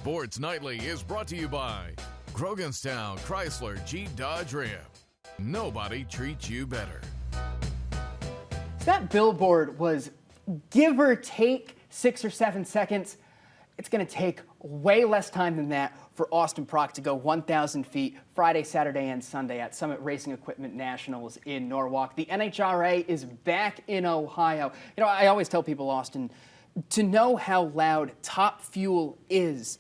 Sports Nightly is brought to you by Groganstown Chrysler Jeep Dodge Ram. Nobody treats you better. That billboard was give or take 6 or 7 seconds. It's going to take way less time than that for Austin Prock to go 1,000 feet Friday, Saturday, and Sunday at Summit Racing Equipment Nationals in Norwalk. The NHRA is back in Ohio. You know, I always tell people, Austin, to know how loud Top Fuel is,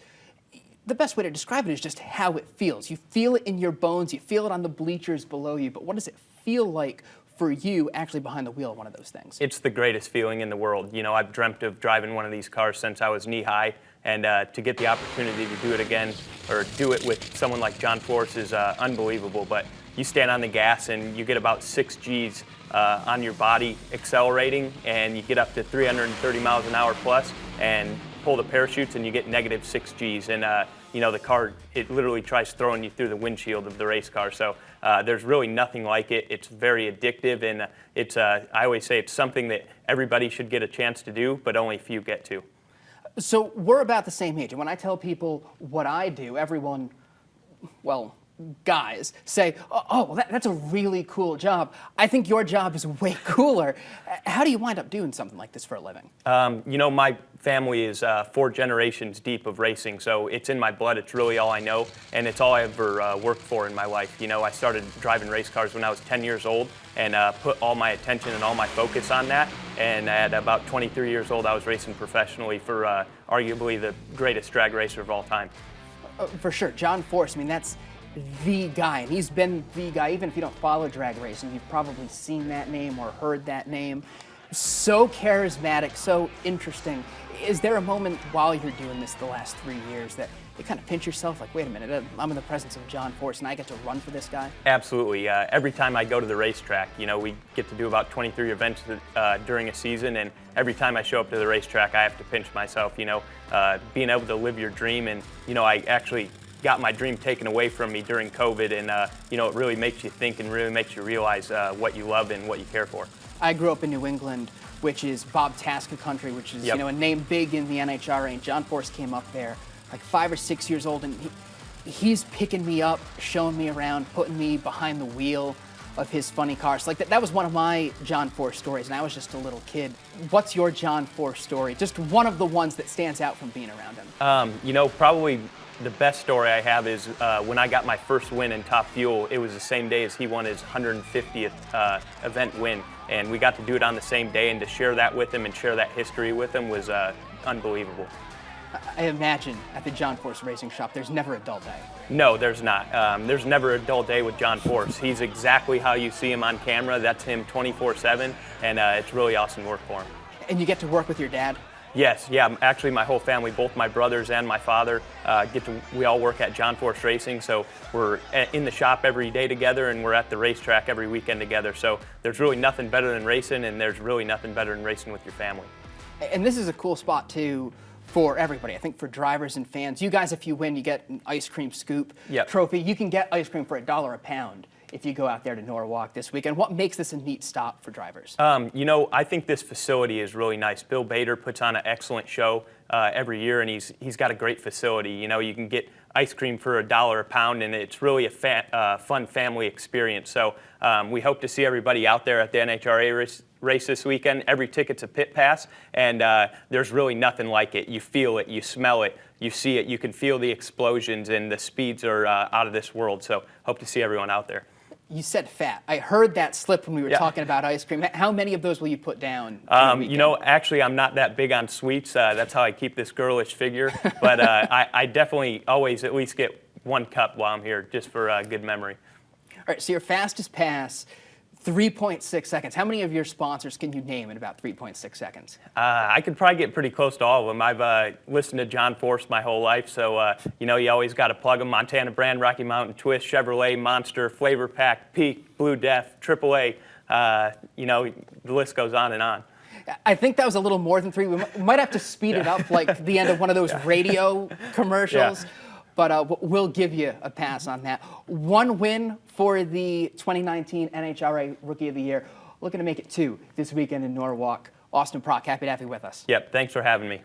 the best way to describe it is just how it feels. You feel it in your bones, you feel it on the bleachers below you, but what does it feel like for you actually behind the wheel of one of those things? It's the greatest feeling in the world. You know, I've dreamt of driving one of these cars since I was knee-high, and to get the opportunity to do it again, or do it with someone like John Force is unbelievable. But you stand on the gas and you get about 6 Gs on your body accelerating, and you get up to 330 miles an hour plus, and pull the parachutes and you get negative 6 Gs. And you know, the car, it literally tries throwing you through the windshield of the race car. So there's really nothing like it. It's very addictive, and it's I always say it's something that everybody should get a chance to do, but only few get to. So we're about the same age, and when I tell people what I do, everyone, well, guys say, oh, well, that's a really cool job. I think your job is way cooler. How do you wind up doing something like this for a living? You know, my family is 4 generations deep of racing, so it's in my blood. It's really all I know, and it's all I ever worked for in my life. You know, I started driving race cars when I was 10 years old, and put all my attention and all my focus on that. And at about 23 years old, I was racing professionally for arguably the greatest drag racer of all time. For sure. John Force, I mean, that's the guy, and he's been the guy. Even if you don't follow drag racing, you've probably seen that name or heard that name. So charismatic, so interesting. Is there a moment while you're doing this the last 3 years that you kind of pinch yourself, like, wait a minute, I'm in the presence of John Force and I get to run for this guy? Absolutely. Every time I go to the racetrack, you know, we get to do about 23 events during a season, and every time I show up to the racetrack, I have to pinch myself, you know, being able to live your dream. And, you know, I actually got my dream taken away from me during COVID, and, you know, it really makes you think and really makes you realize what you love and what you care for. I grew up in New England, which is 𝗏𝗏𝗃 country, which is, Yep, you know, a name big in the NHRA, and John Force came up there like 5 or 6 years old, and he's picking me up, showing me around, putting me behind the wheel of his funny cars. Like that was one of my John Force stories, and I was just a little kid. What's your John Force story? Just one of the ones that stands out from being around him. You know, probably the best story I have is when I got my first win in Top Fuel. It was the same day as he won his 150th event win, and we got to do it on the same day, and to share that with him and share that history with him was unbelievable. I imagine at the John Force Racing Shop, there's never a dull day. No, there's not. There's never a dull day with John Force. He's exactly how you see him on camera. That's him 24/7, and it's really awesome work for him. And you get to work with your dad? Yes, yeah. Actually, my whole family, both my brothers and my father, we all work at John Force Racing, so we're in the shop every day together, and we're at the racetrack every weekend together. So there's really nothing better than racing, and there's really nothing better than racing with your family. And this is a cool spot, too, for everybody. I think for drivers and fans. You guys, if you win, you get an ice cream scoop trophy. You can get ice cream for $1 a pound if you go out there to Norwalk this weekend. What makes this a neat stop for drivers? You know, I think this facility is really nice. Bill Bader puts on an excellent show every year, and he's got a great facility. You know, you can get ice cream for $1 a pound, and it's really a fun family experience. So we hope to see everybody out there at the NHRA race this weekend. Every ticket's a pit pass, and there's really nothing like it. You feel it, you smell it, you see it, you can feel the explosions, and the speeds are out of this world. So hope to see everyone out there. You said fat. I heard that slip when we were talking about ice cream. How many of those will you put down? You know, actually, I'm not that big on sweets. That's how I keep this girlish figure. But I definitely always at least get 1 cup while I'm here, just for good memory. All right, so your fastest pass, 3.6 seconds. How many of your sponsors can you name in about 3.6 seconds? I could probably get pretty close to all of them. I've listened to John Force my whole life, so you know, you always got to plug them. Montana Brand, Rocky Mountain Twist, Chevrolet, Monster, Flavor Pack, Peak, Blue Def, AAA. You know, the list goes on and on. I think that was a little more than 3. We might have to speed it up like the end of one of those radio commercials. Yeah. But we'll give you a pass on that. 1 win for the 2019 NHRA Rookie of the Year. Looking to make it 2 this weekend in Norwalk. Austin Prock, happy to have you with us. Yep, thanks for having me.